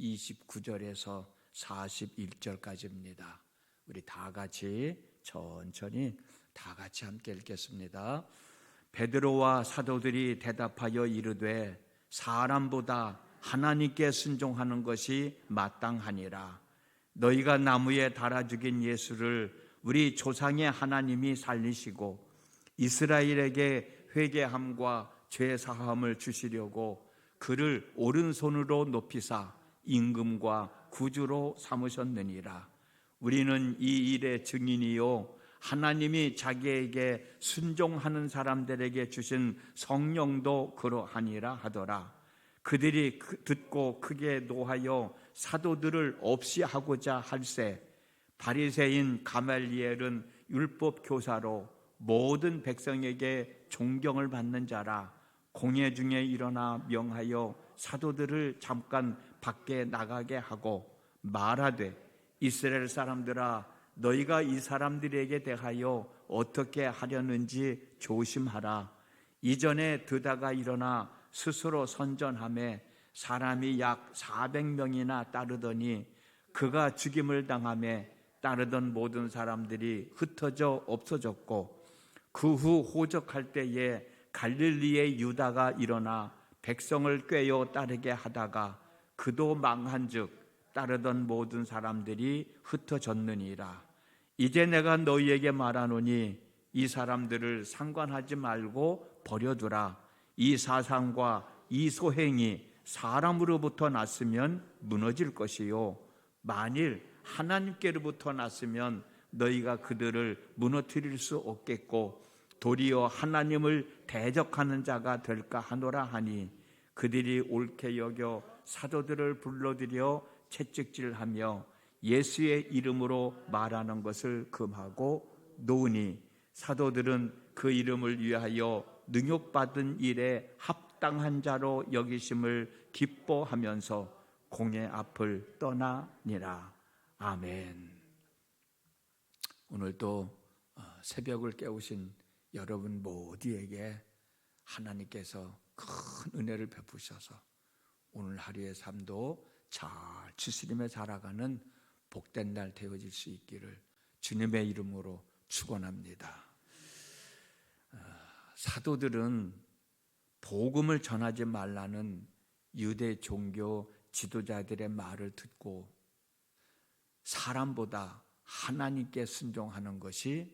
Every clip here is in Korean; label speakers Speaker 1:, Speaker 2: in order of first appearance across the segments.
Speaker 1: 29절에서 41절까지입니다. 우리 다 같이 천천히 다 같이 함께 읽겠습니다. 베드로와 사도들이 대답하여 이르되 사람보다 하나님께 순종하는 것이 마땅하니라. 너희가 나무에 달아 죽인 예수를 우리 조상의 하나님이 살리시고 이스라엘에게 회개함과 죄 사함을 주시려고 그를 오른손으로 높이사 임금과 구주로 삼으셨느니라. 우리는 이 일의 증인이요 하나님이 자기에게 순종하는 사람들에게 주신 성령도 그러하니라 하더라. 그들이 듣고 크게 노하여 사도들을 없이 하고자 할세 바리새인 가말리엘은 율법 교사로 모든 백성에게 존경을 받는 자라. 공회 중에 일어나 명하여 사도들을 잠깐 밖에 나가게 하고 말하되 이스라엘 사람들아 너희가 이 사람들에게 대하여 어떻게 하려는지 조심하라. 이전에 드다가 일어나 스스로 선전하며 사람이 약 400명이나 따르더니 그가 죽임을 당하며 따르던 모든 사람들이 흩어져 없어졌고 그 후 호적할 때에 갈릴리의 유다가 일어나 백성을 꾀어 따르게 하다가 그도 망한즉 따르던 모든 사람들이 흩어졌느니라. 이제 내가 너희에게 말하노니 이 사람들을 상관하지 말고 버려두라. 이 사상과 이 소행이 사람으로부터 났으면 무너질 것이요 만일 하나님께로부터 났으면 너희가 그들을 무너뜨릴 수 없겠고 도리어 하나님을 대적하는 자가 될까 하노라 하니 그들이 옳게 여겨 사도들을 불러들여 채찍질하며 예수의 이름으로 말하는 것을 금하고 놓으니 사도들은 그 이름을 위하여 능욕받은 일에 합당한 자로 여기심을 기뻐하면서 공회 앞을 떠나니라. 아멘. 오늘도 새벽을 깨우신 여러분 모두에게 하나님께서 큰 은혜를 베푸셔서 오늘 하루의 삶도 잘 주시림에 살아가는 복된 날 되어질 수 있기를 주님의 이름으로 축원합니다. 사도들은 복음을 전하지 말라는 유대 종교 지도자들의 말을 듣고 사람보다 하나님께 순종하는 것이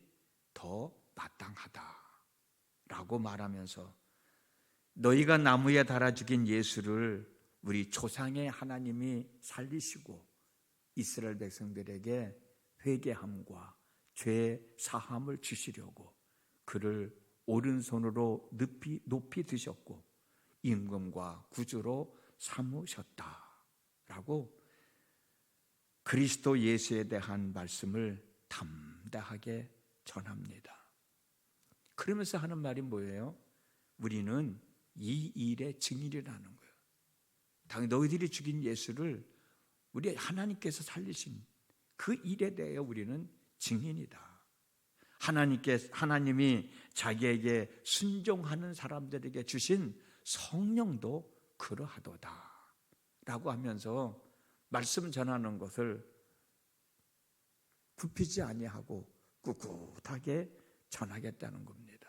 Speaker 1: 더 마땅하다라고 말하면서 너희가 나무에 달아 죽인 예수를 우리 조상의 하나님이 살리시고 이스라엘 백성들에게 회개함과 죄 사함을 주시려고 그를 오른손으로 높이 드셨고 임금과 구주로 삼으셨다라고 그리스도 예수에 대한 말씀을 담대하게 전합니다. 그러면서 하는 말이 뭐예요? 우리는 이 일의 증인이라는 거예요. 당연히 너희들이 죽인 예수를 우리 하나님께서 살리신 그 일에 대해 우리는 증인이다. 하나님이 자기에게 순종하는 사람들에게 주신 성령도 그러하도다 라고 하면서 말씀 전하는 것을 굽히지 아니하고 꿋꿋하게 전하겠다는 겁니다.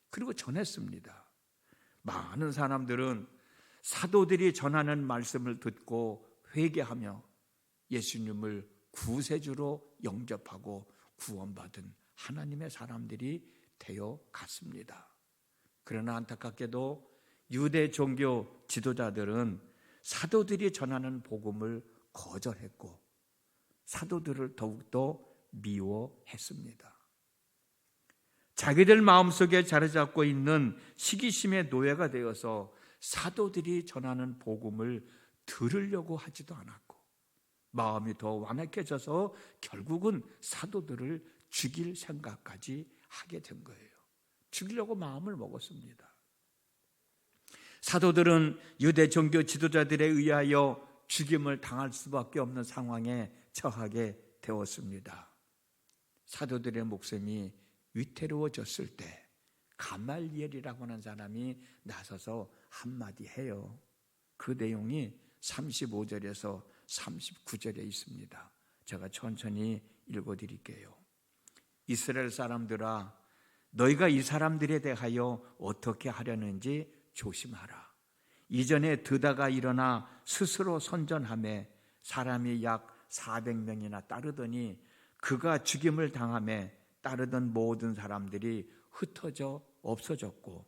Speaker 1: 그리고 전했습니다. 많은 사람들은 사도들이 전하는 말씀을 듣고 회개하며 예수님을 구세주로 영접하고 구원받은 하나님의 사람들이 되어 갔습니다. 그러나 안타깝게도 유대 종교 지도자들은 사도들이 전하는 복음을 거절했고 사도들을 더욱더 미워했습니다. 자기들 마음속에 자리 잡고 있는 시기심의 노예가 되어서 사도들이 전하는 복음을 들으려고 하지도 않았고 마음이 더 완악해져서 결국은 사도들을 죽일 생각까지 하게 된 거예요. 죽이려고 마음을 먹었습니다. 사도들은 유대 종교 지도자들에 의하여 죽임을 당할 수밖에 없는 상황에 처하게 되었습니다. 사도들의 목숨이 위태로워졌을 때 가말리엘이라고 하는 사람이 나서서 한마디 해요. 그 내용이 35절에서 39절에 있습니다. 제가 천천히 읽어드릴게요. 이스라엘 사람들아, 너희가 이 사람들에 대하여 어떻게 하려는지 조심하라. 이전에 드다가 일어나 스스로 선전하며 사람이 약 400명이나 따르더니 그가 죽임을 당하며 따르던 모든 사람들이 흩어져 없어졌고,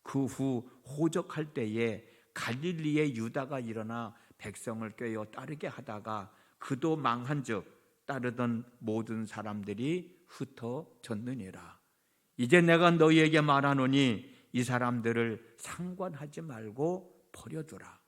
Speaker 1: 그 후 호적할 때에 갈릴리의 유다가 일어나 백성을 꿰어 따르게 하다가 그도 망한즉 따르던 모든 사람들이 흩어졌느니라. 이제 내가 너희에게 말하노니 이 사람들을 상관하지 말고 버려두라.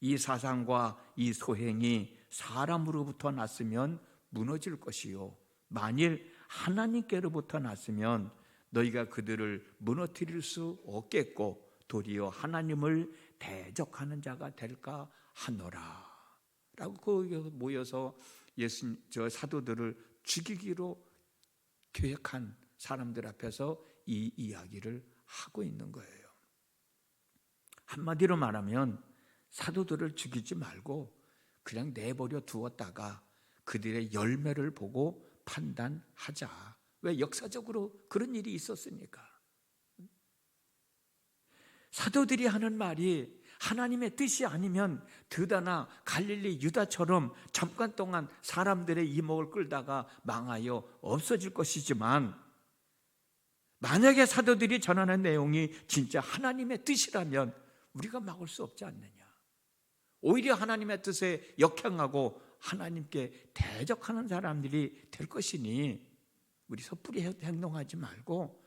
Speaker 1: 이 사상과 이 소행이 사람으로부터 났으면 무너질 것이요, 만일 하나님께로부터 났으면 너희가 그들을 무너뜨릴 수 없겠고 도리어 하나님을 대적하는 자가 될까 하노라. 라고 거기 모여서 사도들을 죽이기로 계획한 사람들 앞에서 이 이야기를 하고 있는 거예요. 한마디로 말하면 사도들을 죽이지 말고 그냥 내버려 두었다가 그들의 열매를 보고 판단하자. 왜? 역사적으로 그런 일이 있었으니까. 사도들이 하는 말이 하나님의 뜻이 아니면 드다나 갈릴리 유다처럼 잠깐 동안 사람들의 이목을 끌다가 망하여 없어질 것이지만, 만약에 사도들이 전하는 내용이 진짜 하나님의 뜻이라면 우리가 막을 수 없지 않느냐. 오히려 하나님의 뜻에 역행하고 하나님께 대적하는 사람들이 될 것이니 우리 섣불리 행동하지 말고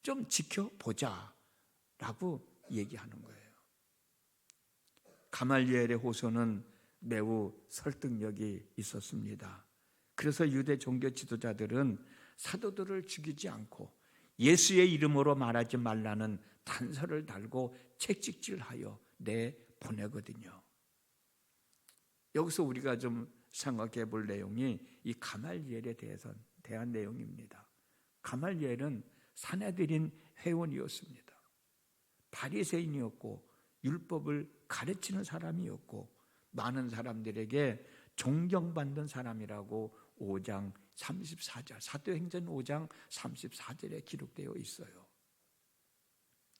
Speaker 1: 좀 지켜보자 라고 얘기하는 거예요. 가말리엘의 호소는 매우 설득력이 있었습니다. 그래서 유대 종교 지도자들은 사도들을 죽이지 않고 예수의 이름으로 말하지 말라는 단서를 달고 채찍질하여 내보내거든요. 여기서 우리가 좀 생각해 볼 내용이 이 가말리엘에 대한 내용입니다. 가말리엘은 사내들인 회원이었습니다. 바리새인이었고 율법을 가르치는 사람이었고 많은 사람들에게 존경받는 사람이라고 5장 34절, 사도행전 5장 34절에 기록되어 있어요.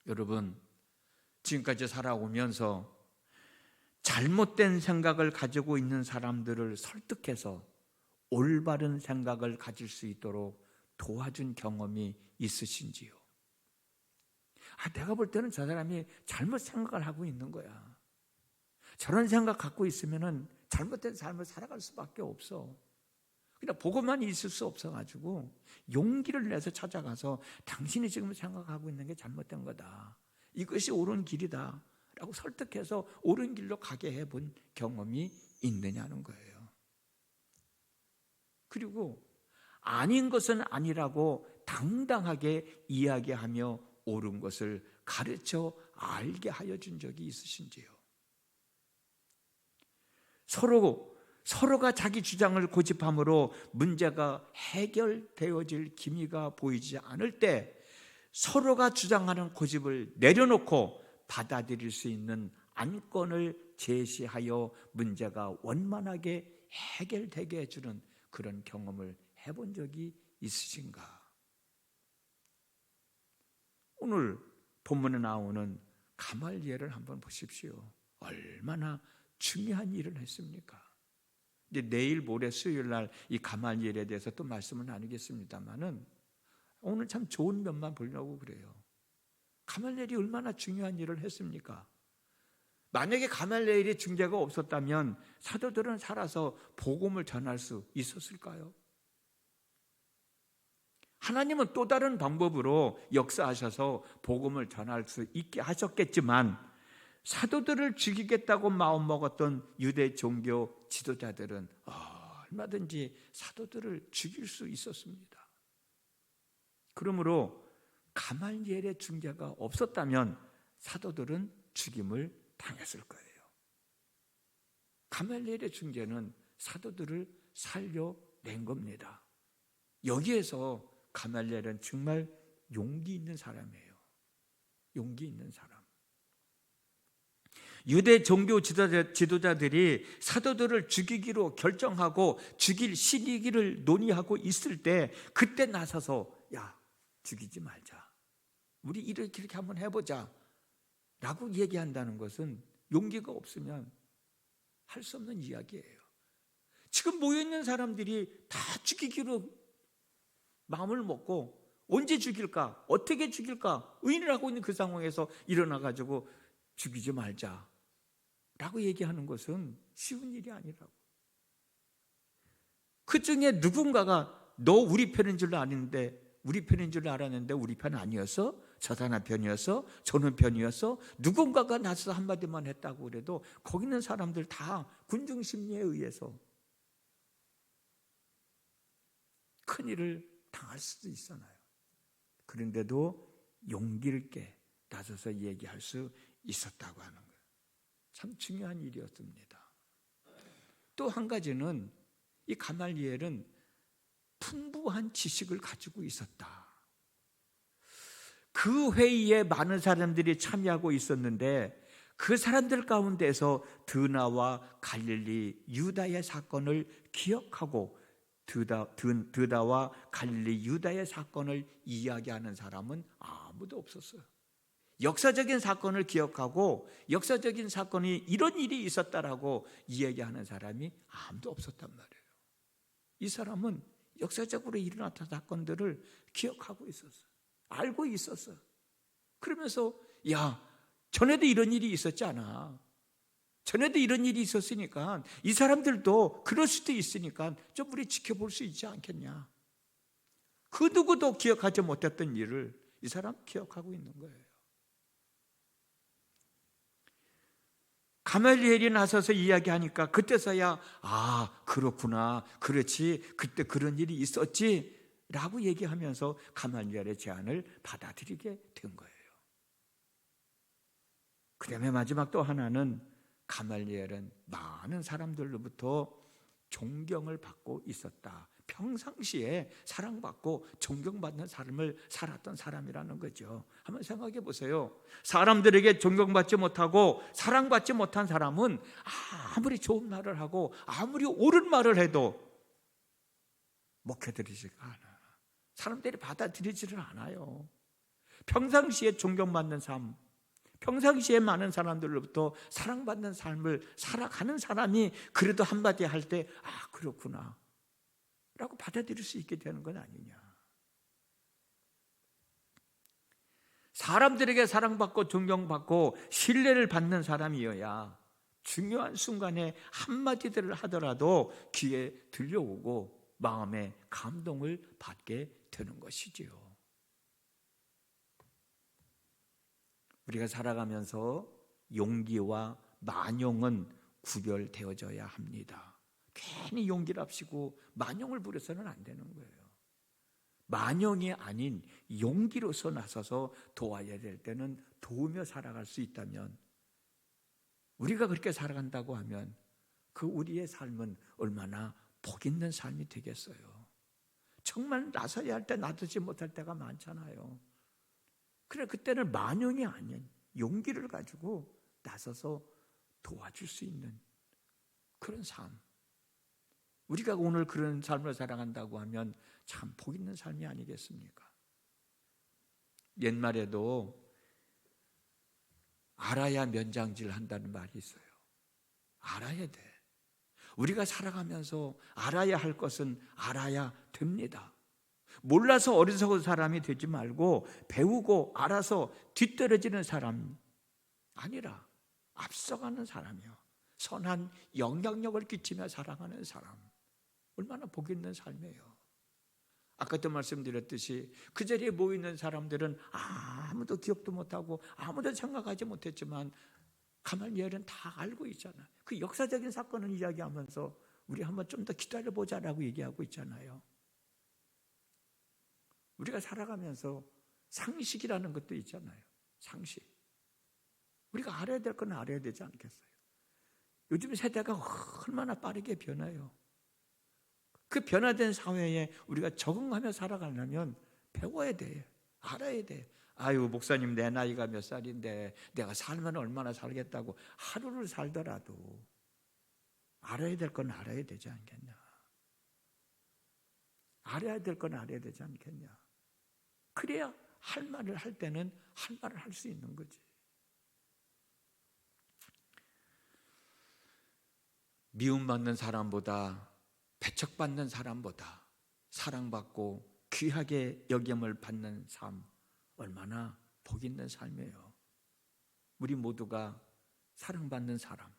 Speaker 1: 여러분, 지금까지 살아오면서 잘못된 생각을 가지고 있는 사람들을 설득해서 올바른 생각을 가질 수 있도록 도와준 경험이 있으신지요? 내가 볼 때는 저 사람이 잘못 생각을 하고 있는 거야. 저런 생각 갖고 있으면 잘못된 삶을 살아갈 수밖에 없어. 그냥 보고만 있을 수 없어가지고 용기를 내서 찾아가서 당신이 지금 생각하고 있는 게 잘못된 거다. 이것이 옳은 길이다. 라고 설득해서 옳은 길로 가게 해본 경험이 있느냐는 거예요. 그리고 아닌 것은 아니라고 당당하게 이야기하며 옳은 것을 가르쳐 알게 하여 준 적이 있으신지요? 서로가 자기 주장을 고집함으로 문제가 해결되어질 기미가 보이지 않을 때 서로가 주장하는 고집을 내려놓고 받아들일 수 있는 안건을 제시하여 문제가 원만하게 해결되게 해주는 그런 경험을 해본 적이 있으신가? 오늘 본문에 나오는 가말리엘을 한번 보십시오. 얼마나 중요한 일을 했습니까? 이제 내일 모레 수요일 날 이 가말리엘에 대해서 또 말씀을 나누겠습니다만은 오늘 참 좋은 면만 보려고 그래요. 가말리엘이 얼마나 중요한 일을 했습니까? 만약에 가말리엘의 중재가 없었다면 사도들은 살아서 복음을 전할 수 있었을까요? 하나님은 또 다른 방법으로 역사하셔서 복음을 전할 수 있게 하셨겠지만 사도들을 죽이겠다고 마음먹었던 유대 종교 지도자들은 얼마든지 사도들을 죽일 수 있었습니다. 그러므로 가말리엘의 중재가 없었다면 사도들은 죽임을 당했을 거예요. 가말리엘의 중재는 사도들을 살려낸 겁니다. 여기에서 가말리엘은 정말 용기 있는 사람이에요. 용기 있는 사람. 유대 종교 지도자들이 사도들을 죽이기로 결정하고 죽일 시기를 논의하고 있을 때 그때 나서서 야, 죽이지 말자. 우리 이렇게 한번 해보자 라고 얘기한다는 것은 용기가 없으면 할 수 없는 이야기예요. 지금 모여있는 사람들이 다 죽이기로 마음을 먹고 언제 죽일까? 어떻게 죽일까? 의인을 하고 있는 그 상황에서 일어나가지고 죽이지 말자 라고 얘기하는 것은 쉬운 일이 아니라고. 그 중에 누군가가 너 우리 편인 줄 아는데, 우리 편인 줄 알았는데 우리 편 아니었어? 저 사람 편이었어? 저는 편이었어? 누군가가 나서 한마디만 했다고 그래도 거기 있는 사람들 다 군중심리에 의해서 큰일을 당할 수도 있잖아요. 그런데도 용기를 있게 나서서 얘기할 수 있었다고 하는 거예요. 참 중요한 일이었습니다. 또 한 가지는 이 가말리엘은 풍부한 지식을 가지고 있었다. 그 회의에 많은 사람들이 참여하고 있었는데 그 사람들 가운데서 드나와 갈릴리 유다의 사건을 기억하고 드나와 갈릴리 유다의 사건을 이야기하는 사람은 아무도 없었어요. 역사적인 사건을 기억하고 역사적인 사건이 이런 일이 있었다라고 이야기하는 사람이 아무도 없었단 말이에요. 이 사람은 역사적으로 일어났던 사건들을 기억하고 있었어요. 알고 있었어요. 그러면서 야, 전에도 이런 일이 있었지 않아. 전에도 이런 일이 있었으니까 이 사람들도 그럴 수도 있으니까 좀 우리 지켜볼 수 있지 않겠냐. 그 누구도 기억하지 못했던 일을 이 사람 기억하고 있는 거예요. 가말리엘이 나서서 이야기하니까 그때서야 그렇구나, 그렇지, 그때 그런 일이 있었지 라고 얘기하면서 가말리엘의 제안을 받아들이게 된 거예요. 그 다음에 마지막 또 하나는 가말리엘은 많은 사람들로부터 존경을 받고 있었다. 평상시에 사랑받고 존경받는 삶을 살았던 사람이라는 거죠. 한번 생각해 보세요. 사람들에게 존경받지 못하고 사랑받지 못한 사람은 아무리 좋은 말을 하고 아무리 옳은 말을 해도 먹혀들이지가 않아. 사람들이 받아들이지를 않아요. 평상시에 존경받는 삶, 평상시에 많은 사람들로부터 사랑받는 삶을 살아가는 사람이 그래도 한마디 할 때 그렇구나 라고 받아들일 수 있게 되는 건 아니냐. 사람들에게 사랑받고 존경받고 신뢰를 받는 사람이어야 중요한 순간에 한마디들을 하더라도 귀에 들려오고 마음에 감동을 받게 되는 것이지요. 우리가 살아가면서 용기와 만용은 구별되어져야 합니다. 괜히 용기를 합시고 만용을 부려서는 안 되는 거예요. 만용이 아닌 용기로서 나서서 도와야 될 때는 도우며 살아갈 수 있다면, 우리가 그렇게 살아간다고 하면 그 우리의 삶은 얼마나 복 있는 삶이 되겠어요. 정말 나서야 할 때 놔두지 못할 때가 많잖아요. 그래, 그때는 만용이 아닌 용기를 가지고 나서서 도와줄 수 있는 그런 삶. 우리가 오늘 그런 삶을 살아간다고 하면 참 복 있는 삶이 아니겠습니까? 옛말에도 알아야 면장질 한다는 말이 있어요. 알아야 돼. 우리가 살아가면서 알아야 할 것은 알아야 됩니다. 몰라서 어리석은 사람이 되지 말고 배우고 알아서 뒤떨어지는 사람 아니라 앞서가는 사람이요, 선한 영향력을 끼치며 살아가는 사람, 얼마나 복 있는 삶이에요. 아까도 말씀드렸듯이 그 자리에 모이는 사람들은 아무도 기억도 못하고 아무도 생각하지 못했지만 가말리엘은 다 알고 있잖아요. 그 역사적인 사건을 이야기하면서 우리 한번 좀 더 기다려보자라고 얘기하고 있잖아요. 우리가 살아가면서 상식이라는 것도 있잖아요. 상식. 우리가 알아야 될 건 알아야 되지 않겠어요? 요즘 세대가 얼마나 빠르게 변해요. 그 변화된 사회에 우리가 적응하며 살아가려면 배워야 돼. 알아야 돼. 아유, 목사님 내 나이가 몇 살인데 내가 살면 얼마나 살겠다고 하루를 살더라도 알아야 될 건 알아야 되지 않겠냐? 알아야 될 건 알아야 되지 않겠냐? 그래야 할 말을 할 때는 할 말을 할 수 있는 거지. 미움받는 사람보다, 배척받는 사람보다 사랑받고 귀하게 여김을 받는 삶, 얼마나 복 있는 삶이에요. 우리 모두가 사랑받는 사람,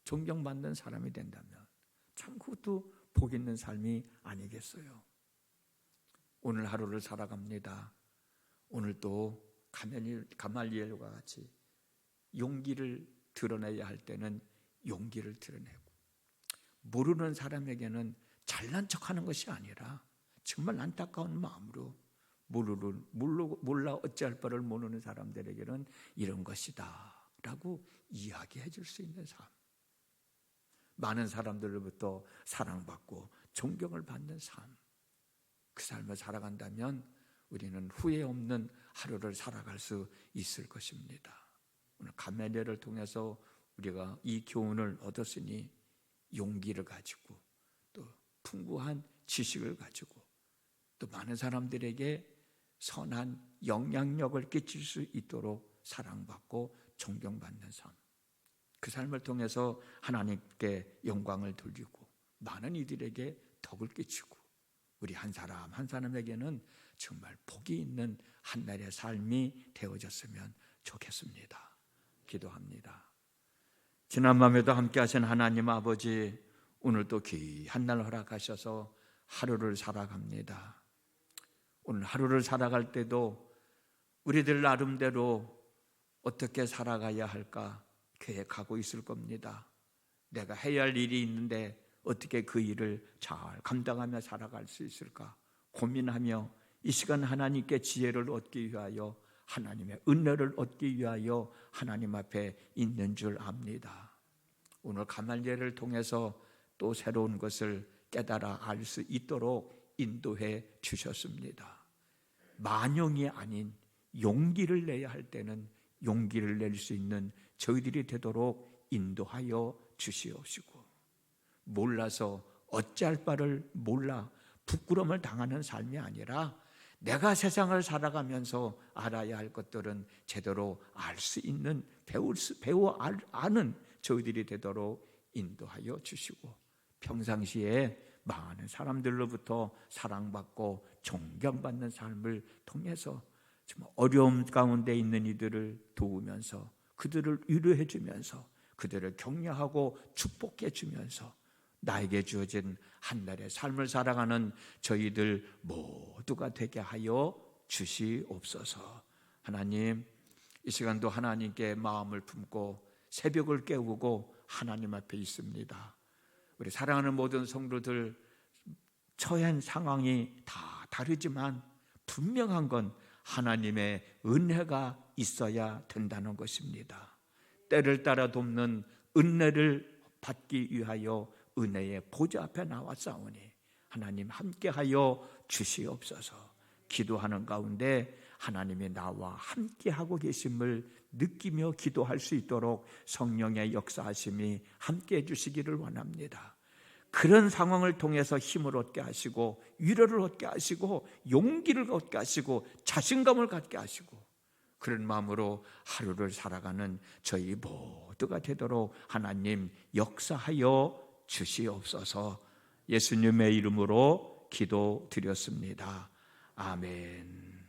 Speaker 1: 존경받는 사람이 된다면 참 그것도 복 있는 삶이 아니겠어요? 오늘 하루를 살아갑니다. 오늘 또 가말리엘과 같이 용기를 드러내야 할 때는 용기를 드러내고, 모르는 사람에게는 잘난 척하는 것이 아니라 정말 안타까운 마음으로 몰라 어찌할 바를 모르는 사람들에게는 이런 것이다 라고 이야기해 줄 수 있는 삶, 많은 사람들로부터 사랑받고 존경을 받는 삶, 그 삶을 살아간다면 우리는 후회 없는 하루를 살아갈 수 있을 것입니다. 오늘 가멜리엘을 통해서 우리가 이 교훈을 얻었으니 용기를 가지고 또 풍부한 지식을 가지고 또 많은 사람들에게 선한 영향력을 끼칠 수 있도록 사랑받고 존경받는 삶, 그 삶을 통해서 하나님께 영광을 돌리고 많은 이들에게 덕을 끼치고 우리 한 사람 한 사람에게는 정말 복이 있는 한날의 삶이 되어졌으면 좋겠습니다. 기도합니다. 지난 밤에도 함께 하신 하나님 아버지, 오늘도 귀한 날 허락하셔서 하루를 살아갑니다. 오늘 하루를 살아갈 때도 우리들 나름대로 어떻게 살아가야 할까 계획하고 있을 겁니다. 내가 해야 할 일이 있는데 어떻게 그 일을 잘 감당하며 살아갈 수 있을까 고민하며 이 시간 하나님께 지혜를 얻기 위하여, 하나님의 은혜를 얻기 위하여 하나님 앞에 있는 줄 압니다. 오늘 가말리엘을 통해서 또 새로운 것을 깨달아 알 수 있도록 인도해 주셨습니다. 만용이 아닌 용기를 내야 할 때는 용기를 낼 수 있는 저희들이 되도록 인도하여 주시옵시고, 몰라서 어찌할 바를 몰라 부끄러움을 당하는 삶이 아니라 내가 세상을 살아가면서 알아야 할 것들은 제대로 알 수 있는, 아는 저희들이 되도록 인도하여 주시고, 평상시에 많은 사람들로부터 사랑받고 존경받는 삶을 통해서 정말 어려움 가운데 있는 이들을 도우면서 그들을 위로해 주면서 그들을 격려하고 축복해 주면서 나에게 주어진 한날의 삶을 살아가는 저희들 모두가 되게 하여 주시옵소서. 하나님, 이 시간도 하나님께 마음을 품고 새벽을 깨우고 하나님 앞에 있습니다. 우리 사랑하는 모든 성도들 처한 상황이 다 다르지만 분명한 건 하나님의 은혜가 있어야 된다는 것입니다. 때를 따라 돕는 은혜를 받기 위하여 은혜의 보좌 앞에 나왔사오니 하나님 함께하여 주시옵소서. 기도하는 가운데 하나님이 나와 함께하고 계심을 느끼며 기도할 수 있도록 성령의 역사하심이 함께해 주시기를 원합니다. 그런 상황을 통해서 힘을 얻게 하시고 위로를 얻게 하시고 용기를 얻게 하시고 자신감을 갖게 하시고 그런 마음으로 하루를 살아가는 저희 모두가 되도록 하나님 역사하여 주시옵소서. 예수님의 이름으로 기도드렸습니다. 아멘.